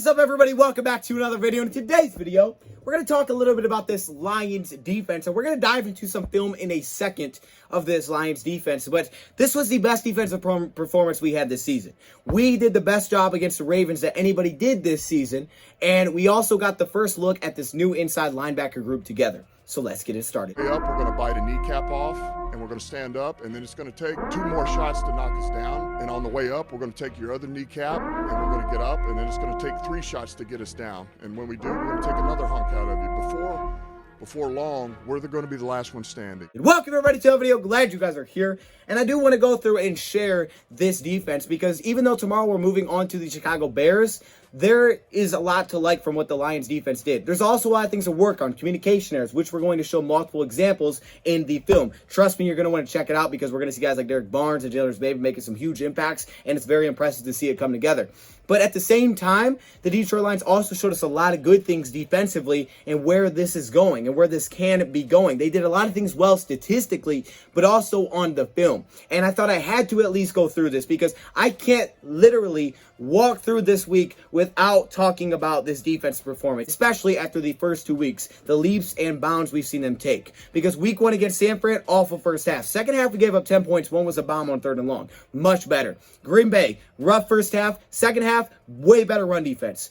What's up, everybody? Welcome back to another video. In today's video, we're going to talk a little bit about this Lions defense, and we're going to dive into some film in a second of this Lions defense. But this was the best defensive performance we had this season. We did the best job against the Ravens that anybody did this season, and we also got the first look at this new inside linebacker group together. So let's get it started. We're going to bite a kneecap off, and we're going to stand up, and then it's going to take 2 more shots to knock us down. And on the way up, we're going to take your other kneecap, and we're going to get up, and then it's going to take 3 shots to get us down. And when we do, we're going to take another hunk out of you. Before long, we're going to be the last one standing. Welcome, everybody, to the video. Glad you guys are here. And I do want to go through and share this defense because even though tomorrow we're moving on to the Chicago Bears, there is a lot to like from what the Lions defense did. There's also a lot of things to work on, communication errors, which we're going to show multiple examples in the film. Trust me, you're going to want to check it out because we're going to see guys like Derek Barnes and Jalen Baby making some huge impacts, and it's very impressive to see it come together. But at the same time, the Detroit Lions also showed us a lot of good things defensively and where this is going and where this can be going. They did a lot of things well statistically, but also on the film. And I thought I had to at least go through this because I can't literally walk through this week without talking about this defense performance, especially after the first 2 weeks, the leaps and bounds we've seen them take. Because week 1 against San Fran, awful first half. Second half, we gave up 10 points. One was a bomb on 3rd and long. Much better. Green Bay, rough first half. Second half, way better run defense.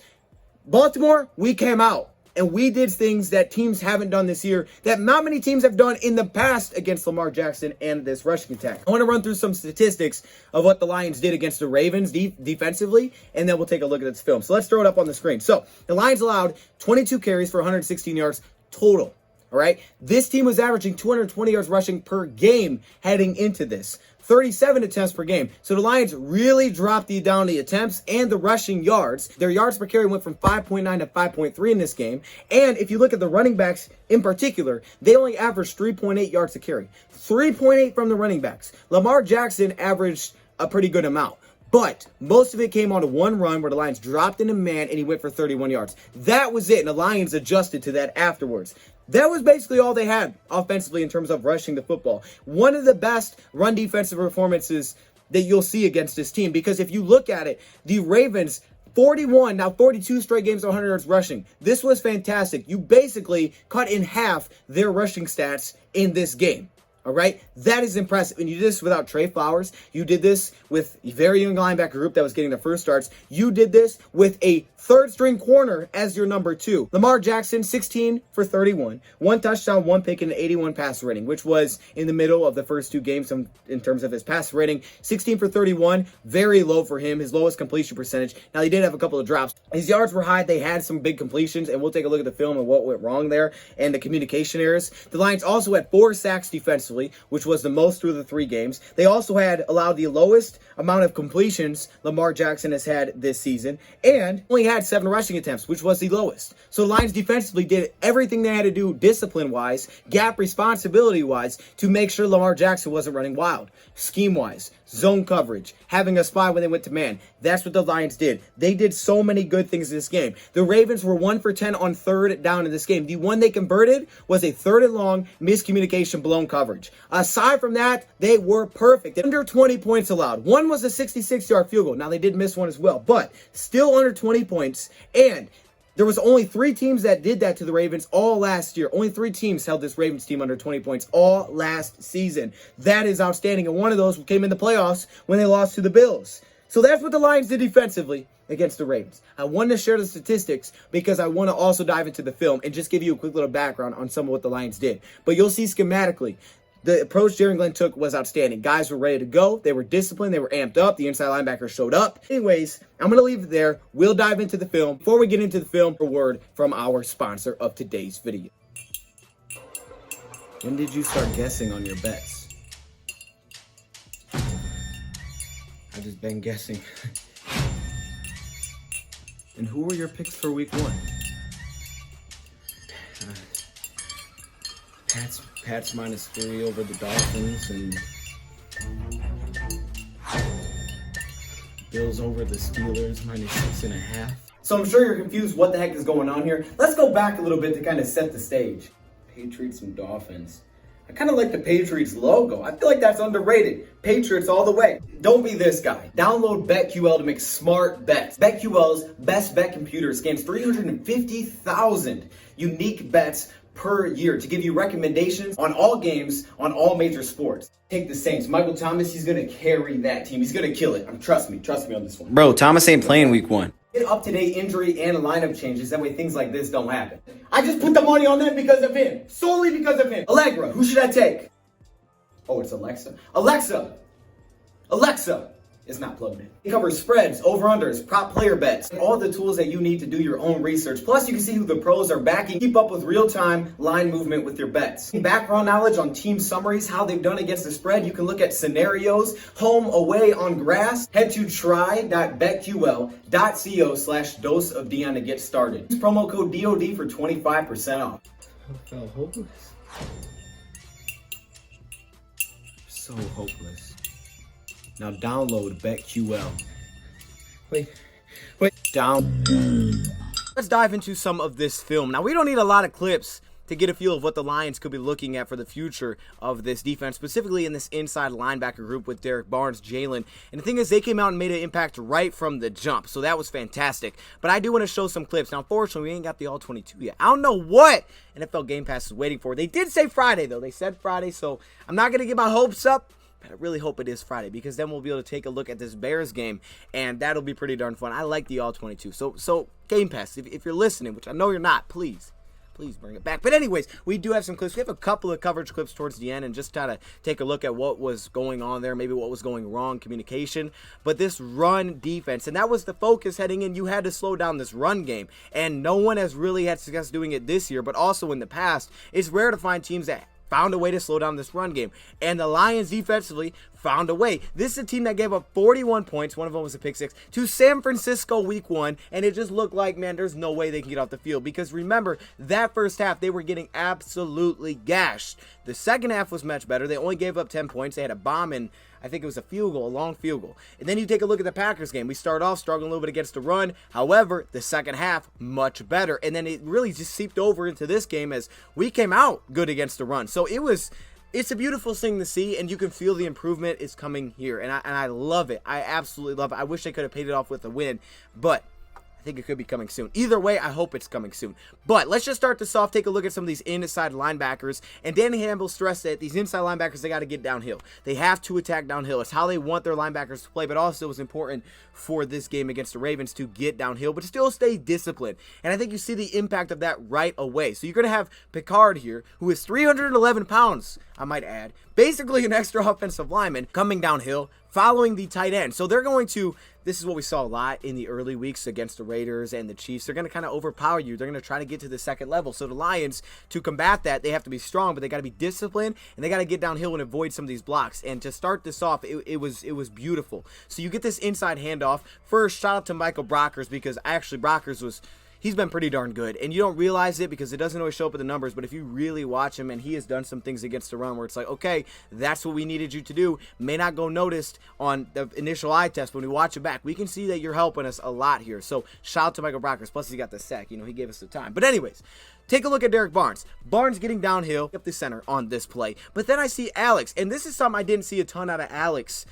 Baltimore, we came out and we did things that teams haven't done this year that not many teams have done in the past against Lamar Jackson and this rushing attack. I want to run through some statistics of what the Lions did against the Ravens defensively, and then we'll take a look at this film. So let's throw it up on the screen. So the Lions allowed 22 carries for 116 yards total. All right. This team was averaging 220 yards rushing per game heading into this. 37 attempts per game. So the Lions really dropped down the attempts and the rushing yards. Their yards per carry went from 5.9 to 5.3 in this game. And if you look at the running backs in particular, they only averaged 3.8 yards a carry. 3.8 from the running backs. Lamar Jackson averaged a pretty good amount. But most of it came on one run where the Lions dropped in a man and he went for 31 yards. That was it, and the Lions adjusted to that afterwards. That was basically all they had offensively in terms of rushing the football. One of the best run defensive performances that you'll see against this team, because if you look at it, the Ravens 41, now 42 straight games of 100 yards rushing. This was fantastic. You basically cut in half their rushing stats in this game. All right, that is impressive. And you did this without Trey Flowers. You did this with a very young linebacker group that was getting their first starts. You did this with a third-string corner as your number 2. Lamar Jackson, 16 for 31. 1 touchdown, 1 pick, and an 81 passer rating, which was in the middle of the first 2 games in terms of his passer rating. 16 for 31, very low for him, his lowest completion percentage. Now, he did have a couple of drops. His yards were high. They had some big completions, and we'll take a look at the film and what went wrong there and the communication errors. The Lions also had 4 sacks defensively, which was the most through the 3 games. They also had allowed the lowest amount of completions Lamar Jackson has had this season, and only had 7 rushing attempts, which was the lowest. So the Lions defensively did everything they had to do discipline-wise, gap responsibility-wise, to make sure Lamar Jackson wasn't running wild. Scheme-wise, zone coverage, having a spy when they went to man. That's what the Lions did. They did so many good things in this game. The Ravens were 1 for 10 on 3rd down in this game. The one they converted was a 3rd and long miscommunication blown coverage. Aside from that, they were perfect. Under 20 points allowed. One was a 66-yard field goal. Now, they did miss one as well, but still under 20 points. And there was only 3 teams that did that to the Ravens all last year. Only 3 teams held this Ravens team under 20 points all last season. That is outstanding. And one of those came in the playoffs when they lost to the Bills. So that's what the Lions did defensively against the Ravens. I wanted to share the statistics because I want to also dive into the film and just give you a quick little background on some of what the Lions did. But you'll see schematically, the approach Darren Glenn took was outstanding. Guys were ready to go. They were disciplined. They were amped up. The inside linebackers showed up. Anyways, I'm going to leave it there. We'll dive into the film. Before we get into the film, a word from our sponsor of today's video. When did you start guessing on your bets? I've just been guessing. And who were your picks for week 1? Pats -3 over the Dolphins, and Bills over the Steelers -6.5. So I'm sure you're confused what the heck is going on here. Let's go back a little bit to kind of set the stage. Patriots and Dolphins. I kind of like the Patriots logo. I feel like that's underrated. Patriots all the way. Don't be this guy. Download BetQL to make smart bets. BetQL's best bet computer scans 350,000 unique bets per year to give you recommendations on all games, on all major sports. Take the Saints. Michael Thomas, he's going to carry that team. He's going to kill it. Trust me on this one. Bro, Thomas ain't playing week 1. Get up-to-date injury and lineup changes. That way things like this don't happen. I just put the money on them because of him. Solely because of him. Allegra, who should I take? Oh, it's Alexa. Alexa is not plugged in. It covers spreads, over-unders, prop player bets, and all the tools that you need to do your own research. Plus, you can see who the pros are backing. Keep up with real-time line movement with your bets. Background knowledge on team summaries, how they've done against the spread. You can look at scenarios, home, away, on grass. Head to try.betql.co/DoseOfDion to get started. Use promo code DOD for 25% off. I felt hopeless. So hopeless. Now download BetQL. Wait. Let's dive into some of this film. Now, we don't need a lot of clips to get a feel of what the Lions could be looking at for the future of this defense, specifically in this inside linebacker group with Derek Barnes, Jalen. And the thing is, they came out and made an impact right from the jump, so that was fantastic. But I do want to show some clips. Now, unfortunately, we ain't got the All-22 yet. I don't know what NFL Game Pass is waiting for. They did say Friday, though. They said Friday, so I'm not going to get my hopes up. I really hope it is Friday, because then we'll be able to take a look at this Bears game, and that'll be pretty darn fun. I like the All-22. So Game Pass, if you're listening, which I know you're not, please bring it back. But anyways, we do have some clips. We have a couple of coverage clips towards the end, and just try to take a look at what was going on there, maybe what was going wrong, communication. But this run defense, and that was the focus heading in. You had to slow down this run game, and no one has really had success doing it this year, but also in the past. It's rare to find teams that found a way to slow down this run game, and the Lions defensively found a way. This is a team that gave up 41 points, one of them was a pick six, to San Francisco week 1, and it just looked like, man, there's no way they can get off the field, because remember, that first half, they were getting absolutely gashed. The second half was much better. They only gave up 10 points. They had a bomb in, I think it was a field goal, a long field goal. And then you take a look at the Packers game. We start off struggling a little bit against the run. However, the second half, much better. And then it really just seeped over into this game as we came out good against the run. So it's a beautiful thing to see, and you can feel the improvement is coming here. And I love it. I absolutely love it. I wish they could have paid it off with a win, but I think it could be coming soon. Either way, I hope it's coming soon. But let's just start this off. Take a look at some of these inside linebackers. And Danny Campbell stressed that these inside linebackers, they got to get downhill. They have to attack downhill. It's how they want their linebackers to play. But also, it was important for this game against the Ravens to get downhill, but still stay disciplined. And I think you see the impact of that right away. So you're going to have Picard here, who is 311 pounds, I might add. Basically an extra offensive lineman coming downhill, following the tight end. So they're going to, this is what we saw a lot in the early weeks against the Raiders and the Chiefs. They're going to kind of overpower you. They're going to try to get to the second level. So the Lions, to combat that, they have to be strong, but they got to be disciplined, and they got to get downhill and avoid some of these blocks. And to start this off, it was beautiful. So you get this inside handoff. First, shout out to Michael Brockers, because actually Brockers he's been pretty darn good, and you don't realize it because it doesn't always show up in the numbers, but if you really watch him, and he has done some things against the run where it's like, okay, that's what we needed you to do. May not go noticed on the initial eye test, but when we watch it back, we can see that you're helping us a lot here. So shout out to Michael Brockers. Plus, he got the sack. He gave us the time. But anyways, take a look at Derek Barnes. Barnes getting downhill up the center on this play. But then I see Alex, and this is something I didn't see a ton out of Alex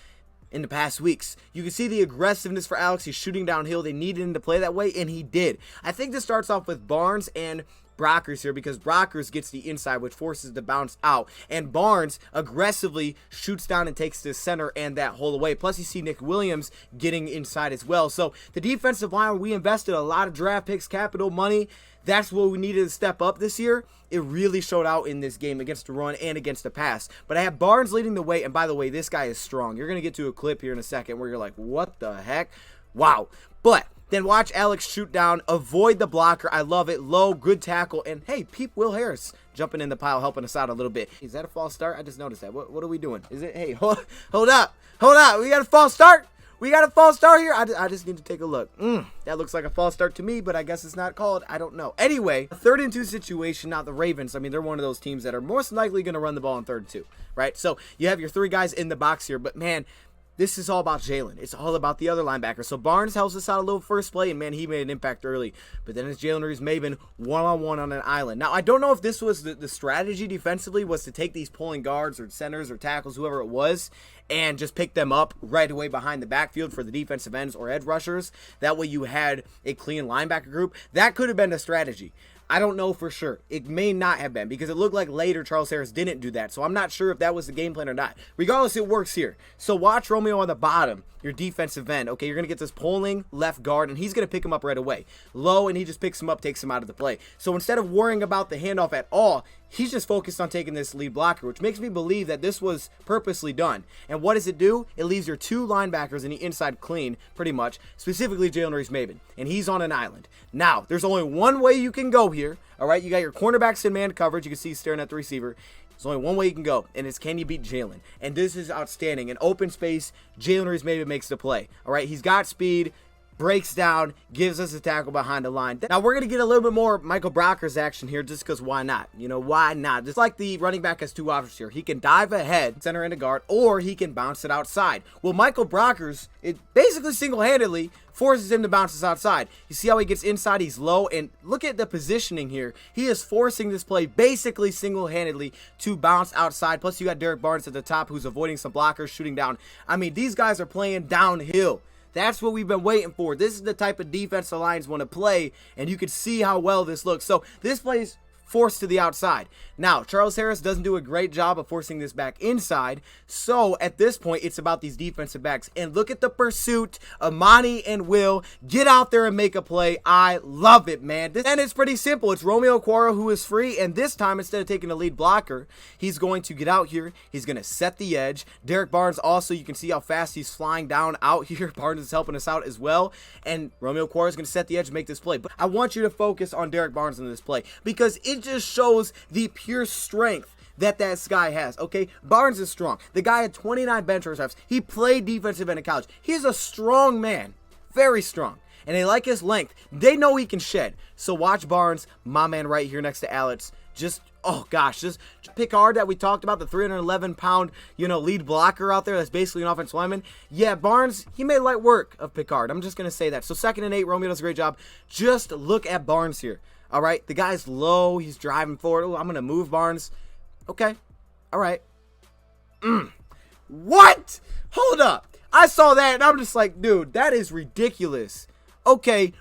in the past weeks. You can see the aggressiveness for Alex. He's shooting downhill. They needed him to play that way, and he did. I think this starts off with Barnes and Brockers here, because Brockers gets the inside, which forces the bounce out, and Barnes aggressively shoots down and takes the center and that hole away. Plus, you see Nick Williams getting inside as well. So the defensive line, we invested a lot of draft picks, capital money. That's what we needed to step up this year. It really showed out in this game against the run and against the pass. But I have Barnes leading the way, and by the way, this guy is strong. You're going to get to a clip here in a second where you're like, what the heck? Wow. But then watch Alex shoot down, avoid the blocker. I love it. Low, good tackle, and hey, peep Will Harris jumping in the pile, helping us out a little bit. Is that a false start? I just noticed that. What are we doing? Is it? Hey, hold up. We got a false start. We got a false start here. I just need to take a look. That looks like a false start to me, but I guess it's not called. I don't know. Anyway, a 3rd and 2 situation. Now the Ravens, I mean, they're one of those teams that are most likely going to run the ball on 3rd and 2, right? So you have your 3 guys in the box here, but man, this is all about Jalen. It's all about the other linebacker. So Barnes helps us out a little first play, and man, he made an impact early. But then it's Jalen Reeves-Maybin one-on-one on an island. Now, I don't know if this was the strategy defensively was to take these pulling guards or centers or tackles, whoever it was, and just pick them up right away behind the backfield for the defensive ends or edge rushers. That way you had a clean linebacker group. That could have been the strategy. I don't know for sure. It may not have been because it looked like later Charles Harris didn't do that. So I'm not sure if that was the game plan or not. Regardless, it works here. So watch Romeo on the bottom, your defensive end. Okay, you're going to get this pulling left guard, and he's going to pick him up right away. Low, and he just picks him up, takes him out of the play. So instead of worrying about the handoff at all, he's just focused on taking this lead blocker, which makes me believe that this was purposely done. And what does it do? It leaves your two linebackers in the inside clean, pretty much, specifically Jalen Reeves-Maybin, and he's on an island. Now, there's only one way you can go here, all right? You got your cornerbacks in man coverage. You can see he's staring at the receiver. There's only one way you can go, and it's can you beat Jalen? And this is outstanding. In open space, Jalen Reeves-Maybin makes the play, all right? He's got speed, breaks down, gives us a tackle behind the line. Now, we're going to get a little bit more Michael Brockers action here just because why not? You know, why not? Just like the running back has two options here. He can dive ahead, center into guard, or he can bounce it outside. Well, Michael Brockers, it basically single-handedly forces him to bounce this outside. You see how he gets inside? He's low, and look at the positioning here. He is forcing this play basically single-handedly to bounce outside. Plus, you got Derek Barnes at the top who's avoiding some blockers, shooting down. I mean, these guys are playing downhill. That's what we've been waiting for. This is the type of defense the Lions want to play, and you can see how well this looks. So this plays forced to the outside. Now, Charles Harris doesn't do a great job of forcing this back inside, so at this point, it's about these defensive backs. And look at the pursuit. Amani and Will get out there and make a play. I love it, man. And it's pretty simple. It's Romeo Okwara who is free, and this time, instead of taking the lead blocker, he's going to get out here. He's going to set the edge. Derek Barnes also, you can see how fast he's flying down out here. Barnes is helping us out as well, and Romeo Okwara is going to set the edge and make this play. But I want you to focus on Derek Barnes in this play because it just shows the pure strength that guy has, okay? Barnes is strong. The guy had 29 bench reps. He played defensive end in college. He's a strong man, very strong. And they like his length. They know he can shed. So watch Barnes, my man right here next to Alex. Just, oh gosh, just Picard that we talked about, the 311-pound, lead blocker out there that's basically an offensive lineman. Yeah, Barnes, he made light work of Picard. I'm just going to say that. So 2nd and 8, Romeo does a great job. Just look at Barnes here. All right, the guy's low. He's driving forward. Oh, I'm going to move Barnes. Okay. All right. What? Hold up. I saw that, and I'm just like, dude, that is ridiculous. Okay,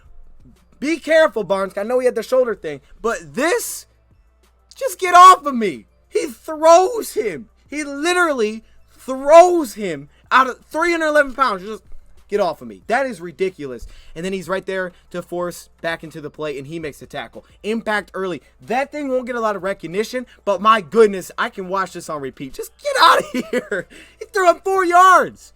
be careful, Barnes. I know he had the shoulder thing, but this, just get off of me. He throws him. He literally throws him out of 311 pounds. Just get off of me. That is ridiculous. And then he's right there to force back into the play, and he makes the tackle. Impact early. That thing won't get a lot of recognition, but my goodness, I can watch this on repeat. Just get out of here. He threw up 4 yards.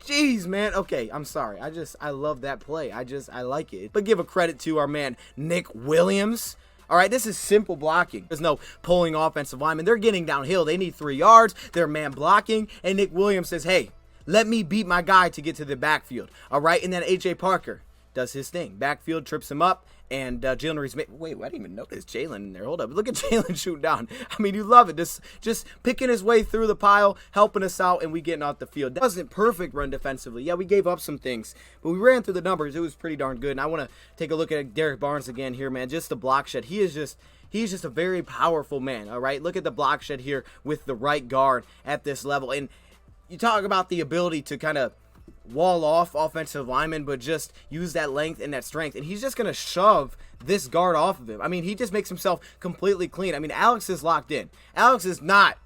Jeez, man. Okay, I'm sorry. I love that play. I like it. But give a credit to our man, Nick Williams. All right, this is simple blocking. There's no pulling offensive linemen. They're getting downhill. They need 3 yards. They're man blocking, and Nick Williams says, hey, let me beat my guy to get to the backfield. All right, and then A.J. Parker does his thing. Backfield trips him up, and Jalen Reeves-Maybin. Wait, I didn't even notice Jalen in there. Hold up. Look at Jalen shooting down. I mean, you love it. Just picking his way through the pile, helping us out, and we getting off the field. That wasn't perfect run defensively. Yeah, we gave up some things, but we ran through the numbers. It was pretty darn good, and I want to take a look at Derek Barnes again here, man. Just the block shed. He's just a very powerful man, all right? Look at the block shed here with the right guard at this level, and you talk about the ability to kind of wall off offensive linemen, but just use that length and that strength. And he's just going to shove this guard off of him. I mean, he just makes himself completely clean. I mean, Alex is locked in. Alex is not.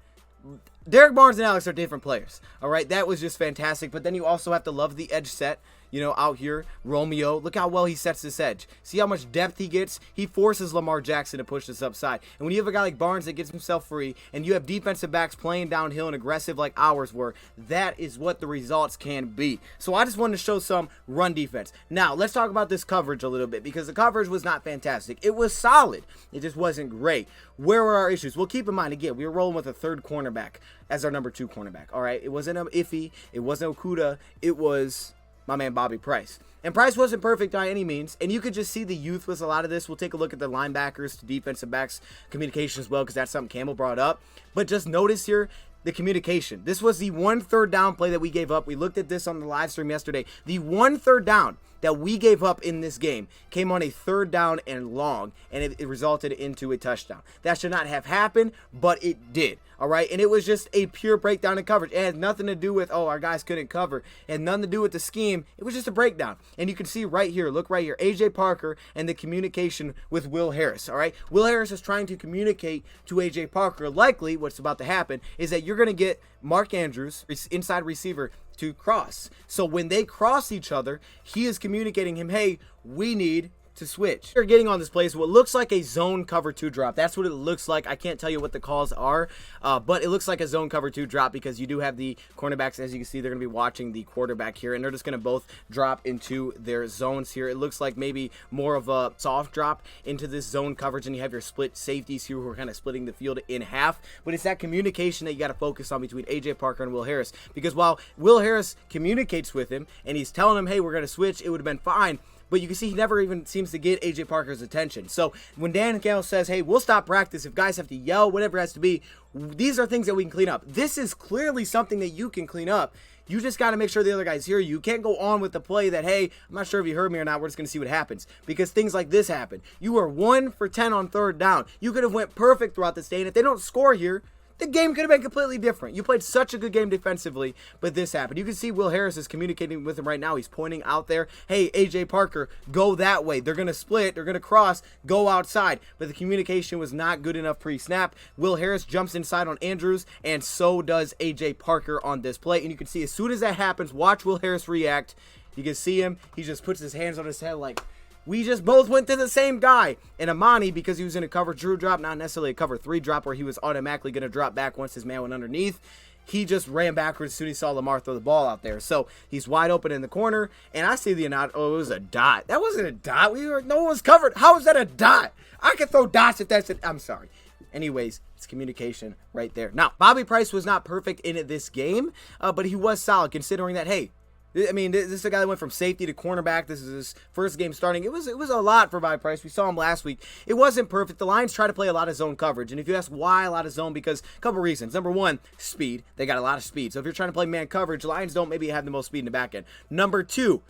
Derek Barnes and Alex are different players. All right, that was just fantastic. But then you also have to love the edge set. Out here, Romeo, look how well he sets this edge. See how much depth he gets? He forces Lamar Jackson to push this upside. And when you have a guy like Barnes that gets himself free, and you have defensive backs playing downhill and aggressive like ours were, that is what the results can be. So I just wanted to show some run defense. Now, let's talk about this coverage a little bit, because the coverage was not fantastic. It was solid. It just wasn't great. Where were our issues? Well, keep in mind, again, we were rolling with a 3rd cornerback as our number 2 cornerback. All right, it wasn't Iffy. It wasn't Okuda. It was my man Bobby Price. And Price wasn't perfect by any means, and you could just see the youth with a lot of this. We'll take a look at the linebackers to defensive backs communication as well, because that's something Campbell brought up. But just notice here, the communication. This was the 1 third down play that we gave up. We looked at this on the live stream yesterday. The 1 third down that we gave up in this game came on a 3rd down and long, and it resulted into a touchdown. That should not have happened, but it did. All right, and it was just a pure breakdown in coverage. It had nothing to do with, oh, our guys couldn't cover. It had nothing to do with the scheme. It was just a breakdown. And you can see right here, look right here, AJ Parker and the communication with Will Harris. All right, Will Harris is trying to communicate to AJ Parker. Likely what's about to happen is that you're going to get Mark Andrews, inside receiver, to cross. So when they cross each other, he is communicating him, hey, we need to switch. You're getting on this play is what looks like a zone cover 2 drop. That's what it looks like. I can't tell you what the calls are, but it looks like a zone cover 2 drop because you do have the cornerbacks. As you can see, they're going to be watching the quarterback here, and they're just going to both drop into their zones here. It looks like maybe more of a soft drop into this zone coverage, and you have your split safeties here who are kind of splitting the field in half. But it's that communication that you got to focus on between AJ Parker and Will Harris, because while Will Harris communicates with him and he's telling him, hey, we're going to switch, it would have been fine. But you can see he never even seems to get AJ Parker's attention. So when Dan Gale says, hey, we'll stop practice if guys have to yell, whatever it has to be, these are things that we can clean up. This is clearly something that you can clean up. You just got to make sure the other guys hear you. You can't go on with the play that, hey, I'm not sure if you heard me or not. We're just going to see what happens. Because things like this happen. You were 1 for 10 on 3rd down. You could have went perfect throughout this day. And if they don't score here, the game could have been completely different. You played such a good game defensively, but this happened. You can see Will Harris is communicating with him right now. He's pointing out there, hey, AJ Parker, go that way. They're going to split. They're going to cross. Go outside. But the communication was not good enough pre-snap. Will Harris jumps inside on Andrews, and so does AJ Parker on this play. And you can see as soon as that happens, watch Will Harris react. You can see him. He just puts his hands on his head like, we just both went to the same guy. And Amani, because he was in a cover 2 drop, not necessarily a cover 3 drop where he was automatically going to drop back once his man went underneath, he just ran backwards as soon as he saw Lamar throw the ball out there. So he's wide open in the corner, and I see the announcer. Oh, it was a dot. That wasn't a dot. No one was covered. How is that a dot? I could throw dots if that's it. I'm sorry. Anyways, it's communication right there. Now, Bobby Price was not perfect in this game, but he was solid considering that, hey, I mean, this is a guy that went from safety to cornerback. This is his first game starting. It was a lot for Bobby Price. We saw him last week. It wasn't perfect. The Lions try to play a lot of zone coverage. And if you ask why a lot of zone, because a couple reasons. Number one, speed. They got a lot of speed. So if you're trying to play man coverage, Lions don't maybe have the most speed in the back end. Number two,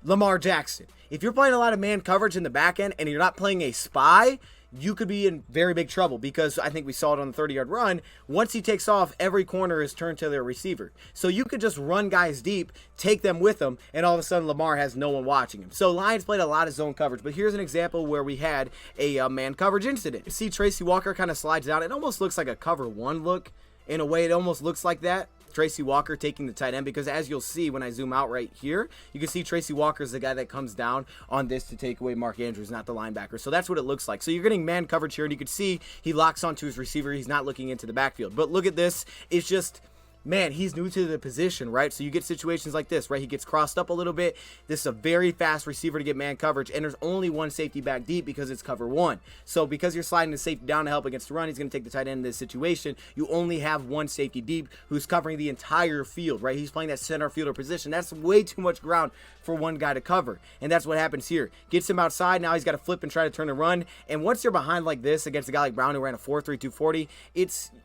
Lamar Jackson. If you're playing a lot of man coverage in the back end and you're not playing a spy, you could be in very big trouble, because I think we saw it on the 30-yard run. Once he takes off, every corner is turned to their receiver. So you could just run guys deep, take them with them, and all of a sudden Lamar has no one watching him. So Lions played a lot of zone coverage, but here's an example where we had a man coverage incident. You see Tracy Walker kind of slides down. It almost looks like a cover 1 look. In a way, it almost looks like that. Tracy Walker taking the tight end, because as you'll see when I zoom out right here, you can see Tracy Walker is the guy that comes down on this to take away Mark Andrews, not the linebacker. So that's what it looks like. So you're getting man coverage here, and you can see he locks onto his receiver. He's not looking into the backfield. But look at this. It's just, man, he's new to the position, right? So you get situations like this, right? He gets crossed up a little bit. This is a very fast receiver to get man coverage, and there's only one safety back deep because it's cover 1. So because you're sliding the safety down to help against the run, he's going to take the tight end in this situation. You only have one safety deep who's covering the entire field, right? He's playing that center fielder position. That's way too much ground for one guy to cover, and that's what happens here. Gets him outside. Now he's got to flip and try to turn and run, and once you're behind like this against a guy like Brown who ran a 4.3 240,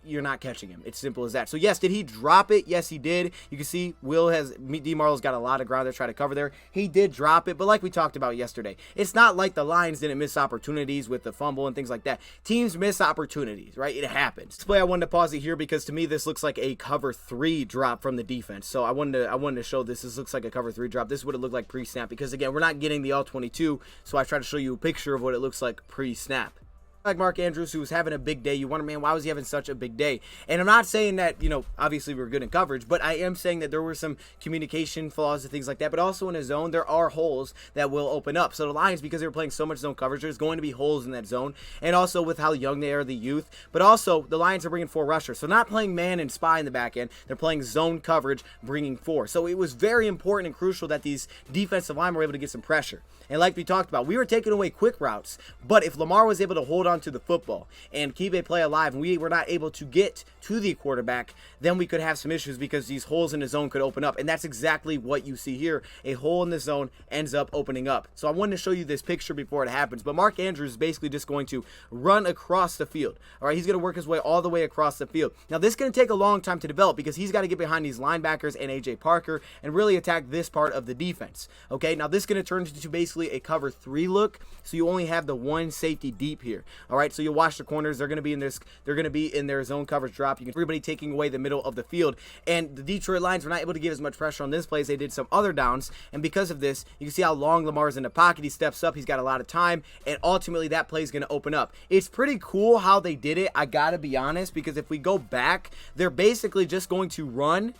you're not catching him. It's simple as that. So yes, did he drop it? Yes, he did. You can see D. Marlowe's got a lot of ground to try to cover there. He did drop it, but like we talked about yesterday, it's not like the Lions didn't miss opportunities with the fumble and things like that. Teams miss opportunities, right? It happens. This play, I wanted to pause it here because to me this looks like a cover 3 drop from the defense. So I wanted to show this. This looks like a cover 3 drop. This is what it looked like pre-snap, because again, we're not getting the all-22, so I try to show you a picture of what it looks like pre-snap. Like Mark Andrews, who was having a big day, you wonder, man, why was he having such a big day? And I'm not saying that, obviously we were good in coverage, but I am saying that there were some communication flaws and things like that. But also in a zone, there are holes that will open up. So the Lions, because they were playing so much zone coverage, there's going to be holes in that zone. And also with how young they are, the youth. But also the Lions are bringing 4 rushers. So not playing man and spy in the back end. They're playing zone coverage, bringing 4. So it was very important and crucial that these defensive linemen were able to get some pressure. And like we talked about, we were taking away quick routes. But if Lamar was able to hold on to the football and keep a play alive, and we were not able to get to the quarterback, then we could have some issues because these holes in the zone could open up. And that's exactly what you see here. A hole in the zone ends up opening up. So I wanted to show you this picture before it happens. But Mark Andrews is basically just going to run across the field. All right, he's going to work his way all the way across the field. Now, this is going to take a long time to develop because he's got to get behind these linebackers and A.J. Parker and really attack this part of the defense. Okay, now this is going to turn into basically a cover 3 look. So you only have the one safety deep here. All right, so you'll watch the corners. They're going to be in this. They're going to be in their zone coverage drop. You can everybody taking away the middle of the field. And the Detroit Lions were not able to give as much pressure on this play as they did some other downs. And because of this, you can see how long Lamar's in the pocket. He steps up. He's got a lot of time. And ultimately, that play is going to open up. It's pretty cool how they did it, I got to be honest, because if we go back, they're basically just going to run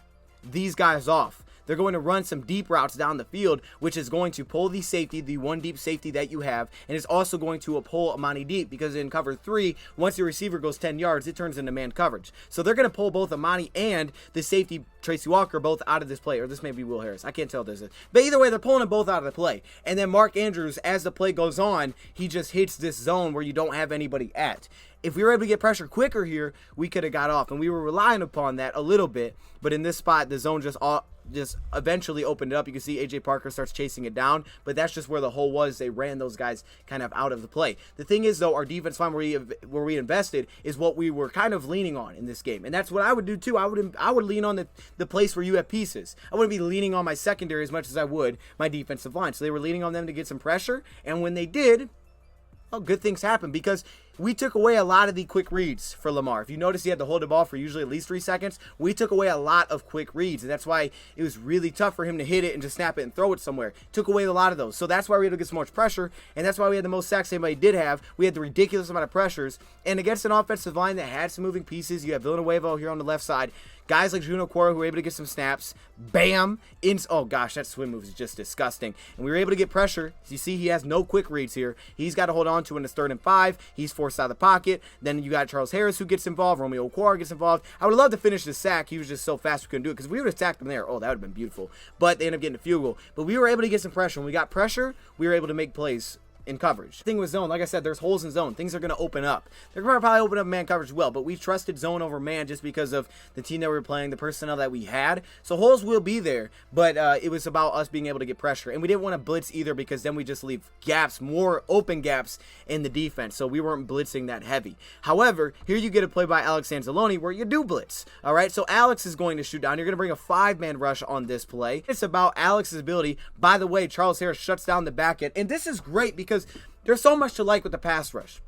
these guys off. They're going to run some deep routes down the field, which is going to pull the safety, the one deep safety that you have, and it's also going to pull Amani deep because in cover 3, once your receiver goes 10 yards, it turns into man coverage. So they're going to pull both Amani and the safety, Tracy Walker, both out of this play, or this may be Will Harris. I can't tell this. But either way, they're pulling them both out of the play. And then Mark Andrews, as the play goes on, he just hits this zone where you don't have anybody at. If we were able to get pressure quicker here, we could have got off, and we were relying upon that a little bit. But in this spot, the zone just eventually opened it up. You can see A.J. Parker starts chasing it down, but that's just where the hole was. They ran those guys kind of out of the play. The thing is, though, our defense line where we invested is what we were kind of leaning on in this game, and that's what I would do too. I would lean on the place where you have pieces. I wouldn't be leaning on my secondary as much as I would my defensive line. So they were leaning on them to get some pressure, and when they did, well, good things happened because we took away a lot of the quick reads for Lamar. If you notice, he had to hold the ball for usually at least 3 seconds. We took away a lot of quick reads, and that's why it was really tough for him to hit it and just snap it and throw it somewhere. Took away a lot of those. So that's why we had to get so much pressure, and that's why we had the most sacks anybody did have. We had the ridiculous amount of pressures, and against an offensive line that had some moving pieces, you have Villanueva here on the left side. Guys like Juno Cora who were able to get some snaps. Bam! Oh gosh, that swim move is just disgusting. And we were able to get pressure. As you see, he has no quick reads here. He's got to hold on to in his 3rd and 5. He's forced out of the pocket. Then you got Charles Harris who gets involved. Romeo Okwara gets involved. I would love to finish the sack. He was just so fast we couldn't do it because if we would have attacked him there, oh, that would have been beautiful. But they ended up getting a field goal. But we were able to get some pressure. When we got pressure, we were able to make plays in coverage. The thing with zone, like I said, there's holes in zone. Things are going to open up. They're going to probably open up man coverage as well, but we trusted zone over man just because of the team that we were playing, the personnel that we had. So holes will be there, but it was about us being able to get pressure. And we didn't want to blitz either because then we just leave gaps, more open gaps in the defense. So we weren't blitzing that heavy. However, here you get a play by Alex Anzalone where you do blitz. All right, so Alex is going to shoot down. You're going to bring a 5-man rush on this play. It's about Alex's ability. By the way, Charles Harris shuts down the back end. And this is great because there's so much to like with the pass rush.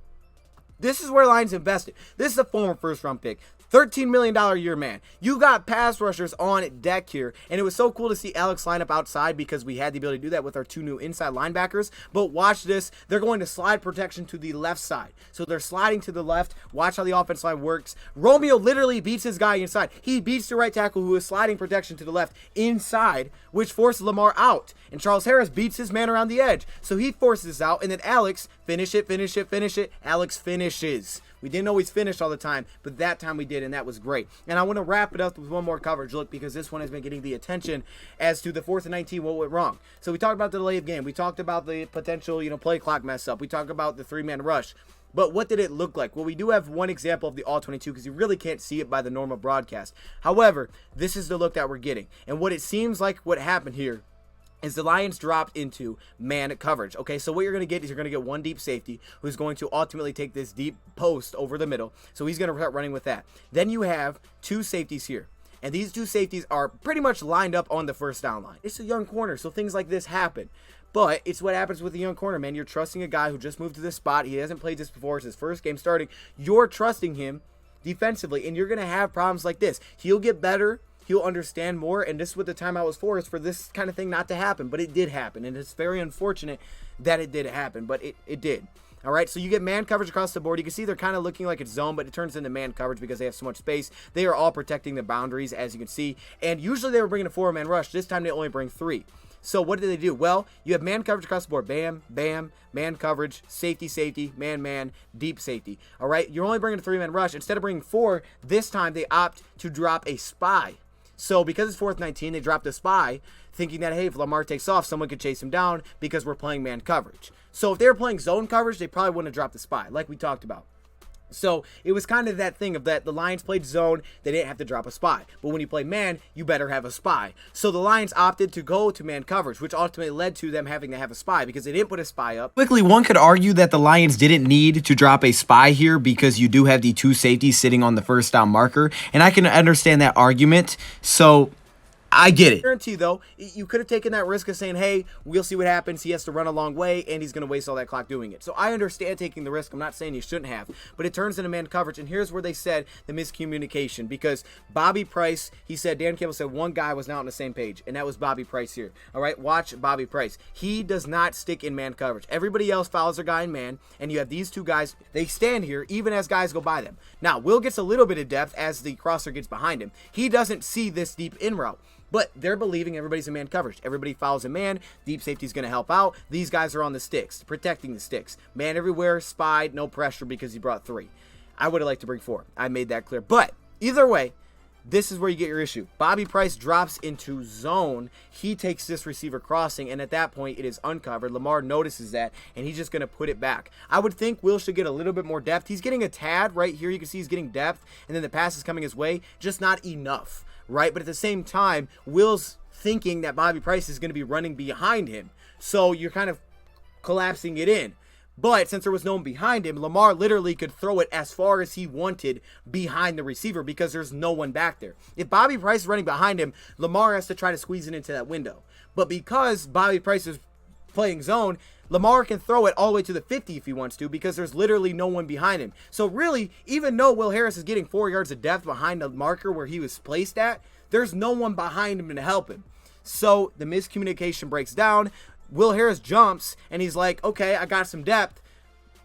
This is where Lions invested. This is a former 1st-round pick. $13 million a year man. You got pass rushers on deck here, and it was so cool to see Alex line up outside because we had the ability to do that with our 2 new inside linebackers. But watch this. They're going to slide protection to the left side. So they're sliding to the left. Watch how the offense line works. Romeo literally beats his guy inside. He beats the right tackle who is sliding protection to the left inside, which forces Lamar out. And Charles Harris beats his man around the edge. So he forces out, and then Alex, finish it. Alex finishes. We didn't always finish all the time, but that time we did, and that was great. And I want to wrap it up with one more coverage look because this one has been getting the attention as to the 4th and 19, what went wrong. So we talked about the delay of game. We talked about the potential, play clock mess up. We talked about the 3-man rush. But what did it look like? Well, we do have one example of the all-22 because you really can't see it by the normal broadcast. However, this is the look that we're getting. And what it seems like what happened here is the Lions dropped into man coverage. Okay, so what you're going to get is you're going to get one deep safety who's going to ultimately take this deep post over the middle. So he's going to start running with that. Then you have 2 safeties here. And these 2 safeties are pretty much lined up on the 1st down line. It's a young corner, so things like this happen. But it's what happens with a young corner, man. You're trusting a guy who just moved to this spot. He hasn't played this before. It's his first game starting. You're trusting him defensively, and you're going to have problems like this. He'll get better. He'll understand more, and this is what the timeout was for, is for this kind of thing not to happen. But it did happen, and it's very unfortunate that it did happen, but it did. All right, so you get man coverage across the board. You can see they're kind of looking like it's zone, but it turns into man coverage because they have so much space. They are all protecting the boundaries, as you can see, and usually they were bringing a 4-man rush. This time they only bring 3. So what did they do? Well, you have man coverage across the board. Bam, bam, man coverage, safety, man, deep safety. All right, you're only bringing a 3-man rush. Instead of bringing 4, this time they opt to drop a spy. So because it's 4th 19, they dropped a spy, thinking that, hey, if Lamar takes off, someone could chase him down because we're playing man coverage. So if they were playing zone coverage, they probably wouldn't have dropped the spy, like we talked about. So it was kind of that thing of that the Lions played zone, they didn't have to drop a spy. But when you play man, you better have a spy. So the Lions opted to go to man coverage, which ultimately led to them having to have a spy because they didn't put a spy up. Quickly, one could argue that the Lions didn't need to drop a spy here because you do have the 2 safeties sitting on the first down marker. And I can understand that argument. So I get it. Guarantee though, you could have taken that risk of saying, hey, we'll see what happens. He has to run a long way and he's going to waste all that clock doing it. So I understand taking the risk. I'm not saying you shouldn't have, but it turns into man coverage. And here's where they said the miscommunication, because Bobby Price, he said, Dan Campbell said one guy was not on the same page, and that was Bobby Price here. All right, watch Bobby Price. He does not stick in man coverage. Everybody else follows their guy in man, and you have these 2 guys, they stand here even as guys go by them. Now, Will gets a little bit of depth as the crosser gets behind him. He doesn't see this deep in route. But they're believing everybody's in man coverage. Everybody follows a man. Deep safety's going to help out. These guys are on the sticks, protecting the sticks. Man everywhere, spied, no pressure because he brought 3. I would have liked to bring 4. I made that clear. But either way, this is where you get your issue. Bobby Price drops into zone. He takes this receiver crossing, and at that point, it is uncovered. Lamar notices that, and he's just going to put it back. I would think Will should get a little bit more depth. He's getting a tad right here. You can see he's getting depth, and then the pass is coming his way. Just not enough. Right? But at the same time, Will's thinking that Bobby Price is going to be running behind him. So you're kind of collapsing it in. But since there was no one behind him, Lamar literally could throw it as far as he wanted behind the receiver because there's no one back there. If Bobby Price is running behind him, Lamar has to try to squeeze it into that window. But because Bobby Price is playing zone, Lamar can throw it all the way to the 50 if he wants to because there's literally no one behind him. So really, even though Will Harris is getting 4 yards of depth behind the marker where he was placed at, there's no one behind him to help him. So the miscommunication breaks down. Will Harris jumps, and he's like, okay, I got some depth.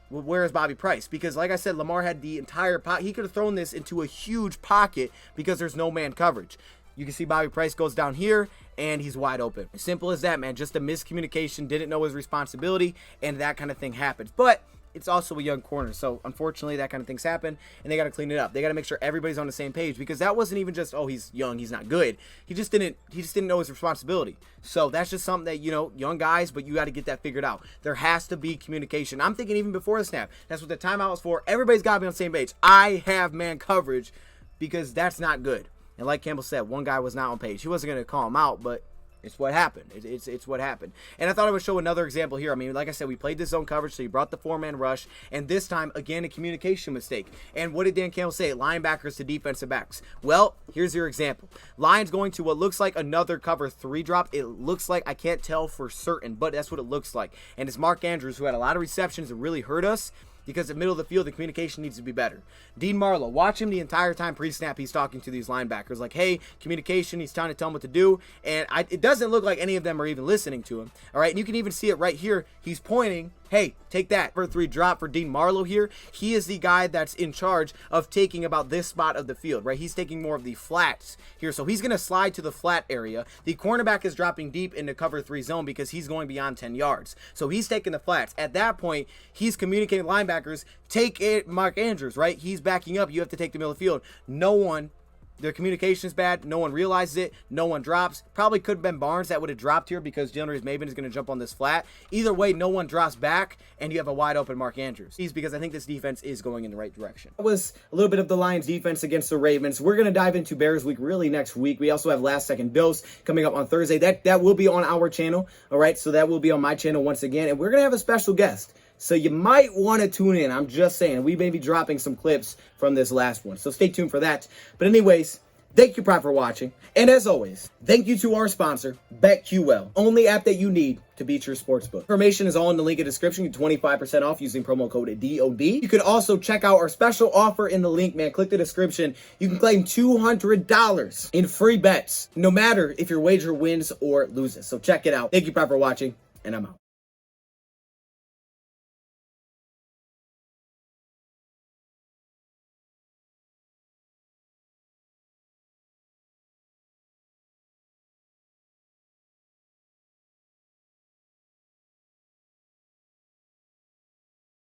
Well, where is Bobby Price? Because like I said, Lamar had the entire pocket. He could have thrown this into a huge pocket because there's no man coverage. You can see Bobby Price goes down here, and he's wide open. Simple as that, man. Just a miscommunication, didn't know his responsibility, and that kind of thing happens. But it's also a young corner, so unfortunately that kind of things happen, and they got to clean it up. They got to make sure everybody's on the same page because that wasn't even just, oh, he's young, he's not good. He just didn't know his responsibility. So that's just something that, you know, young guys, but you got to get that figured out. There has to be communication. I'm thinking even before the snap. That's what the timeout was for. Everybody's got to be on the same page. I have man coverage because that's not good. And like Campbell said, one guy was not on page. He wasn't going to call him out, but it's what happened. It's what happened. And I thought I would show another example here. I mean, like I said, we played this zone coverage, so he brought the 4-man rush. And this time, again, a communication mistake. And what did Dan Campbell say? Linebackers to defensive backs. Well, here's your example. Lions going to what looks like another cover 3 drop. It looks like, I can't tell for certain, but that's what it looks like. And it's Mark Andrews, who had a lot of receptions and really hurt us. Because in the middle of the field, the communication needs to be better. Dean Marlowe, watch him the entire time pre-snap. He's talking to these linebackers like, hey, communication. He's trying to tell them what to do. And it doesn't look like any of them are even listening to him. All right, and you can even see it right here. He's pointing, hey, take that. For 3 drop for Dean Marlowe here. He is the guy that's in charge of taking about this spot of the field, right? He's taking more of the flats here. So he's going to slide to the flat area. The cornerback is dropping deep into cover 3 zone because he's going beyond 10 yards. So he's taking the flats. At that point, he's communicating with linebackers, take it, Mark Andrews, right? He's backing up. You have to take the middle of the field. No one, their communication is bad. No one realizes it. No one drops. Probably could have been Barnes that would have dropped here because Jalen Maven is going to jump on this flat. Either way, no one drops back, and you have a wide open Mark Andrews. Because I think this defense is going in the right direction. That was a little bit of the Lions defense against the Ravens. We're going to dive into Bears week really next week. We also have Last Second Dose coming up on Thursday. That will be on our channel. All right, so that will be on my channel once again, and we're going to have a special guest. So you might want to tune in. I'm just saying. We may be dropping some clips from this last one. So stay tuned for that. But anyways, thank you, Prop, for watching. And as always, thank you to our sponsor, BetQL. Only app that you need to beat your sportsbook. Information is all in the link in the description. You 25% off using promo code DOD. You could also check out our special offer in the link, man. Click the description. You can claim $200 in free bets, no matter if your wager wins or loses. So check it out. Thank you, Prop, for watching, and I'm out.